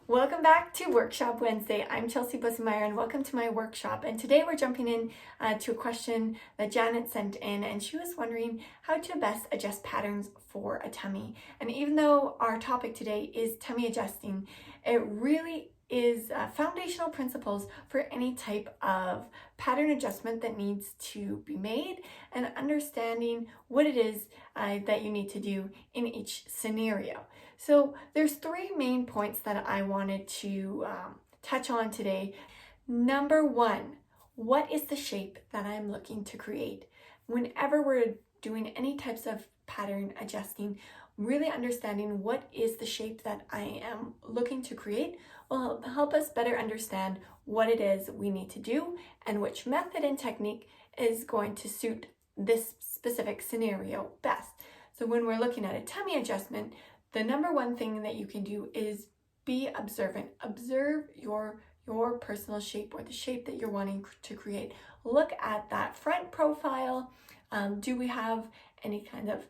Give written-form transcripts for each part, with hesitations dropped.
Welcome back to Workshop Wednesday. I'm Chelsea Bussemeyer and welcome to my workshop. And today we're jumping in to a question that Janet sent in, and she was wondering how to best adjust patterns for a tummy. And even though our topic today is tummy adjusting, it really is foundational principles for any type of pattern adjustment that needs to be made, and understanding what it is that you need to do in each scenario. So there's three main points that I wanted to touch on today. Number one, what is the shape that I'm looking to create? Whenever we're doing any types of pattern adjusting, really understanding what is the shape that I am looking to create will help us better understand what it is we need to do and which method and technique is going to suit this specific scenario best. So when we're looking at a tummy adjustment, the number one thing that you can do is be observant. Observe your personal shape, or the shape that you're wanting to create. Look at that front profile. Do we have any kind of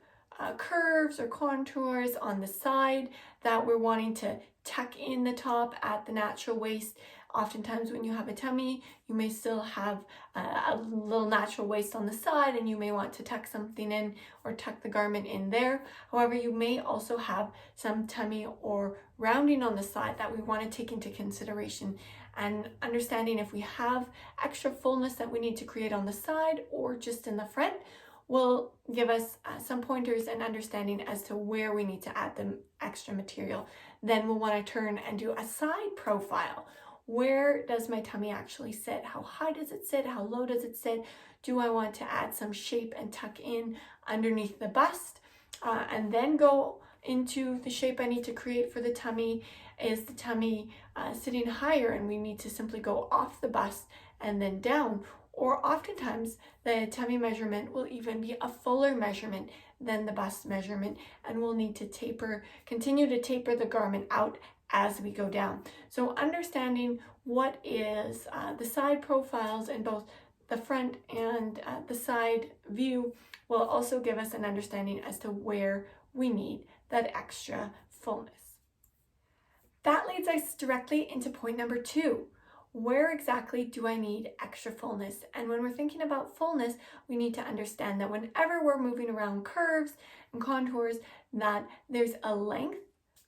curves or contours on the side that we're wanting to tuck in the top at the natural waist? Oftentimes when you have a tummy, you may still have a little natural waist on the side, and you may want to tuck something in or tuck the garment in there. However, you may also have some tummy or rounding on the side that we want to take into consideration, and understanding if we have extra fullness that we need to create on the side or just in the front will give us some pointers and understanding as to where we need to add the extra material. Then we'll want to turn and do a side profile. Where does my tummy actually sit? How high does it sit? How low does it sit? Do I want to add some shape and tuck in underneath the bust? And then go into the shape I need to create for the tummy. Is the tummy sitting higher and we need to simply go off the bust and then down? Or oftentimes the tummy measurement will even be a fuller measurement than the bust measurement, and we'll need to continue to taper the garment out as we go down. So understanding what is the side profiles in both the front and the side view will also give us an understanding as to where we need that extra fullness. That leads us directly into point number two. Where exactly do I need extra fullness? And when we're thinking about fullness, we need to understand that whenever we're moving around curves and contours, that there's a length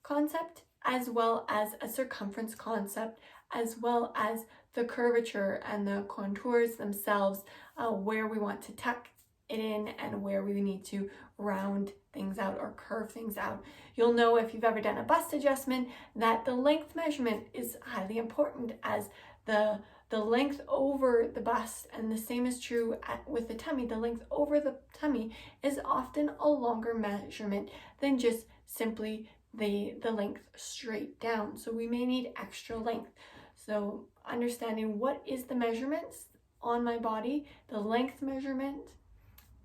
concept as well as a circumference concept, as well as the curvature and the contours themselves, where we want to tuck it in and where we need to round things out or curve things out. You'll know if you've ever done a bust adjustment that the length measurement is highly important, as the length over the bust, and the same is true with the tummy. The length over the tummy is often a longer measurement than just simply the length straight down. So we may need extra length. So understanding what is the measurements on my body, the length measurement,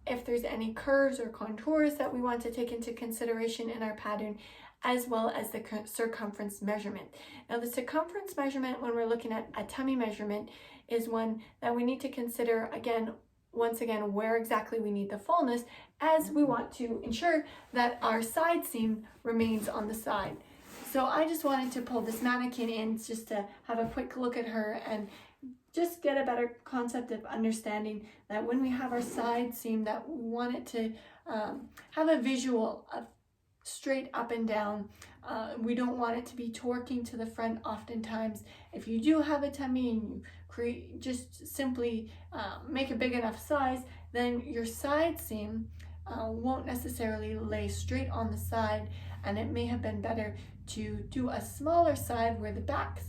if there's any curves or contours that we want to take into consideration in our pattern, as well as the circumference measurement. Now the circumference measurement, when we're looking at a tummy measurement, is one that we need to consider once again where exactly we need the fullness, as we want to ensure that our side seam remains on the side. So I just wanted to pull this mannequin in just to have a quick look at her and just get a better concept of understanding that when we have our side seam, that we want it to have a visual of straight up and down. We don't want it to be torquing to the front. Oftentimes, if you do have a tummy and you just simply make a big enough size, then your side seam won't necessarily lay straight on the side, and it may have been better to do a smaller side where the back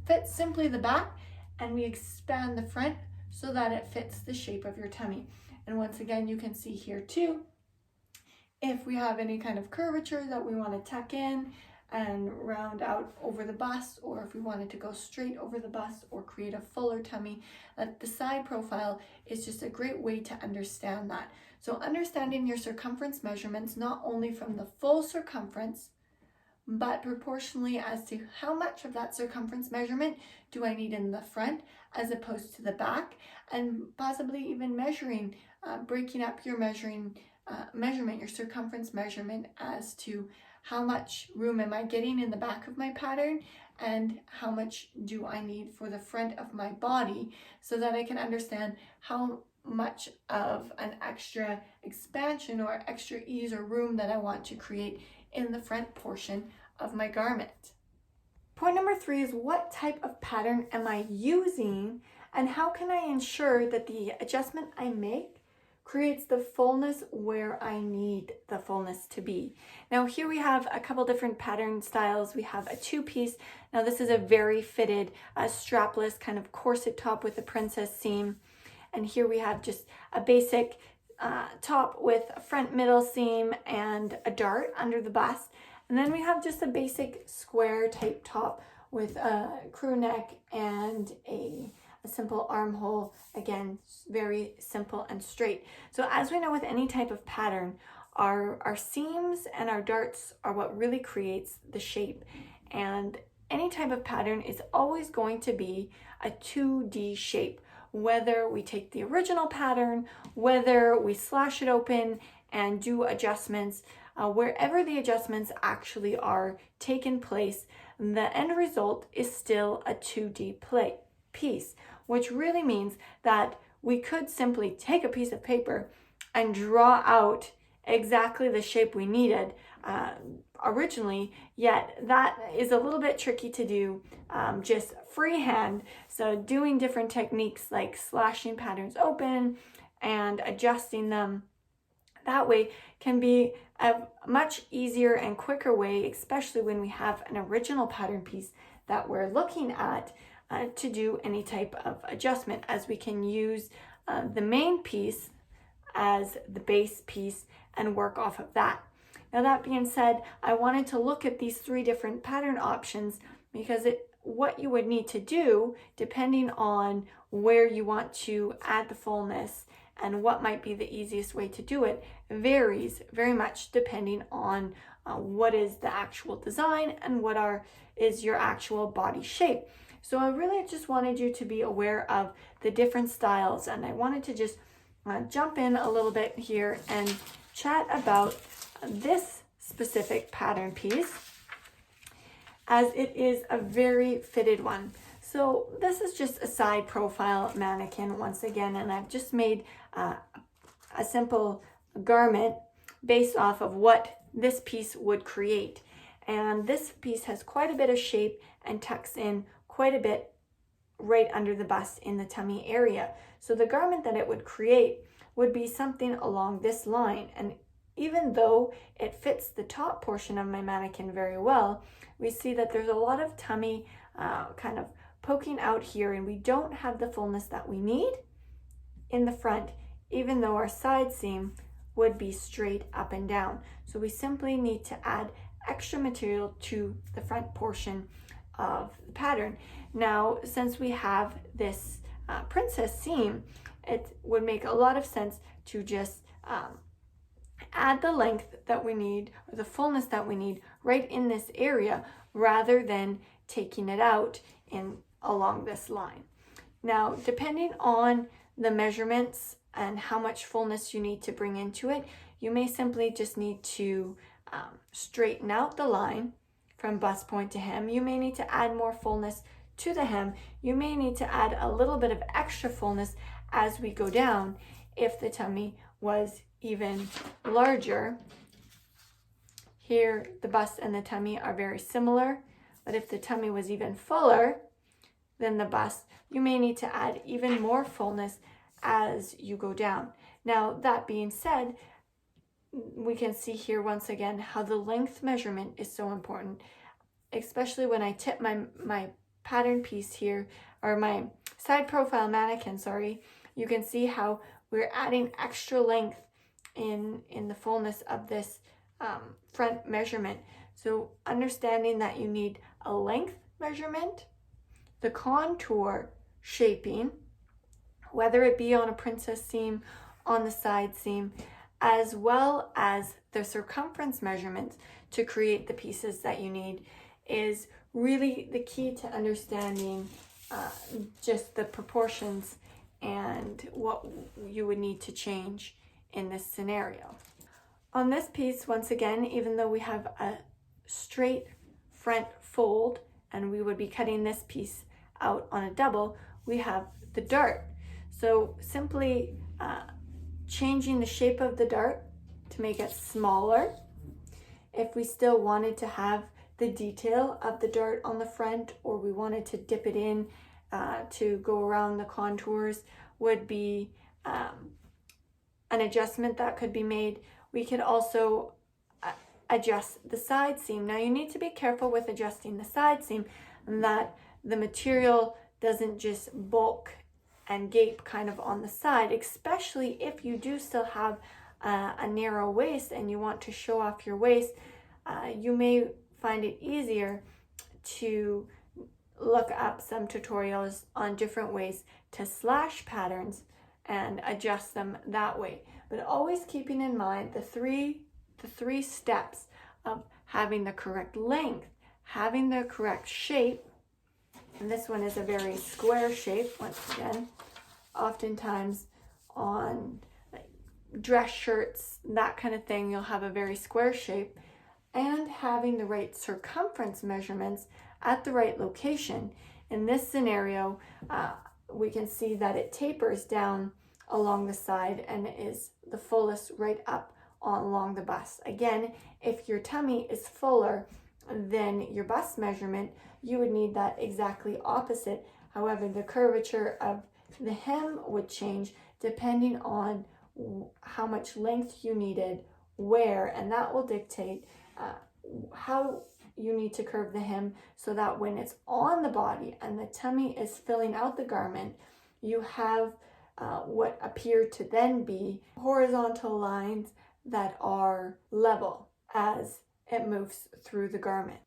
fits simply the back, and we expand the front so that it fits the shape of your tummy. And once again, you can see here too, if we have any kind of curvature that we want to tuck in and round out over the bust, or if we wanted to go straight over the bust or create a fuller tummy, the side profile is just a great way to understand that. So understanding your circumference measurements, not only from the full circumference, but proportionally as to how much of that circumference measurement do I need in the front as opposed to the back, and possibly even measuring, breaking up your measurement, your circumference measurement, as to how much room am I getting in the back of my pattern and how much do I need for the front of my body, so that I can understand how much of an extra expansion or extra ease or room that I want to create in the front portion of my garment. Point number 3 is, what type of pattern am I using, and how can I ensure that the adjustment I make creates the fullness where I need the fullness to be. Now here we have a couple different pattern styles. We have a 2-piece. Now this is a very fitted strapless kind of corset top with a princess seam. And here we have just a basic top with a front middle seam and a dart under the bust. And then we have just a basic square type top with a crew neck and a simple armhole. Again, very simple and straight. So as we know with any type of pattern, our seams and our darts are what really creates the shape. And any type of pattern is always going to be a 2D shape. Whether we take the original pattern, whether we slash it open and do adjustments, wherever the adjustments actually are taken place, the end result is still a 2D piece, which really means that we could simply take a piece of paper and draw out exactly the shape we needed originally, yet that is a little bit tricky to do just freehand. So doing different techniques like slashing patterns open and adjusting them that way can be a much easier and quicker way, especially when we have an original pattern piece that we're looking at to do any type of adjustment, as we can use the main piece as the base piece and work off of that. Now that being said, I wanted to look at these 3 different pattern options because what you would need to do, depending on where you want to add the fullness and what might be the easiest way to do it, varies very much depending on what is the actual design and what is your actual body shape. So I really just wanted you to be aware of the different styles, and I wanted to just jump in a little bit here and chat about this specific pattern piece, as it is a very fitted one. So this is just a side profile mannequin once again, and I've just made a simple garment based off of what this piece would create. And this piece has quite a bit of shape and tucks in quite a bit right under the bust in the tummy area. So the garment that it would create would be something along this line. And even though it fits the top portion of my mannequin very well, we see that there's a lot of tummy kind of poking out here, and we don't have the fullness that we need in the front, even though our side seam would be straight up and down. So we simply need to add extra material to the front portion of the pattern. Now, since we have this princess seam, it would make a lot of sense to just add the length that we need, or the fullness that we need right in this area, rather than taking it out along this line. Now, depending on the measurements and how much fullness you need to bring into it, you may simply just need to straighten out the line from bust point to hem. You may need to add more fullness to the hem. You may need to add a little bit of extra fullness as we go down if the tummy was even larger. Here, the bust and the tummy are very similar, but if the tummy was even fuller than the bust, you may need to add even more fullness as you go down. Now, that being said, we can see here once again how the length measurement is so important, especially when I tip my pattern piece here, or my side profile mannequin, sorry. You can see how we're adding extra length in the fullness of this front measurement. So understanding that you need a length measurement, the contour shaping, whether it be on a princess seam, on the side seam, as well as the circumference measurements to create the pieces that you need, is really the key to understanding just the proportions and what you would need to change in this scenario. On this piece, once again, even though we have a straight front fold and we would be cutting this piece out on a double, we have the dart. So simply changing the shape of the dart to make it smaller. If we still wanted to have the detail of the dart on the front, or we wanted to dip it in to go around the contours, would be an adjustment that could be made. We could also adjust the side seam. Now you need to be careful with adjusting the side seam that the material doesn't just bulk and gape kind of on the side, especially if you do still have a narrow waist and you want to show off your waist. You may find it easier to look up some tutorials on different ways to slash patterns and adjust them that way. But always keeping in mind the three steps of having the correct length, having the correct shape, and this one is a very square shape once again. Oftentimes on dress shirts, that kind of thing, you'll have a very square shape, and having the right circumference measurements at the right location. In this scenario, we can see that it tapers down along the side and is the fullest right up along the bust. Again, if your tummy is fuller than your bust measurement, you would need that exactly opposite. However, the curvature of the hem would change depending on how much length you needed where, and that will dictate how you need to curve the hem so that when it's on the body and the tummy is filling out the garment, you have what appear to then be horizontal lines that are level as it moves through the garment.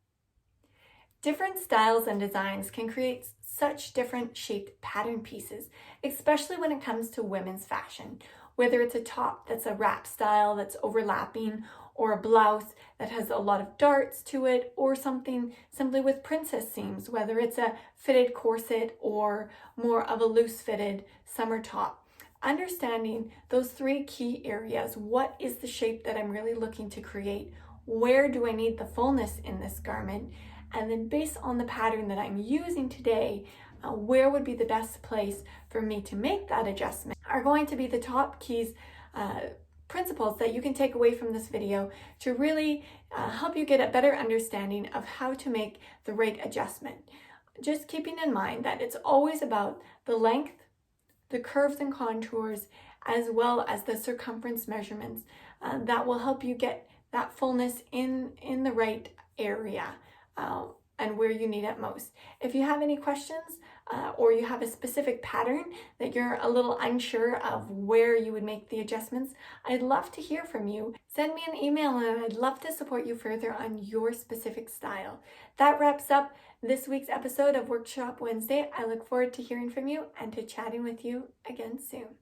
Different styles and designs can create such different shaped pattern pieces, especially when it comes to women's fashion. Whether it's a top that's a wrap style that's overlapping, or a blouse that has a lot of darts to it, or something simply with princess seams, whether it's a fitted corset or more of a loose fitted summer top. Understanding those three key areas: what is the shape that I'm really looking to create? Where do I need the fullness in this garment? And then based on the pattern that I'm using today, where would be the best place for me to make that adjustment are going to be the top keys, principles that you can take away from this video to really help you get a better understanding of how to make the right adjustment. Just keeping in mind that it's always about the length, the curves and contours, as well as the circumference measurements that will help you get that fullness in the right area and where you need it most. If you have any questions or you have a specific pattern that you're a little unsure of where you would make the adjustments, I'd love to hear from you. Send me an email and I'd love to support you further on your specific style. That wraps up this week's episode of Workshop Wednesday. I look forward to hearing from you and to chatting with you again soon.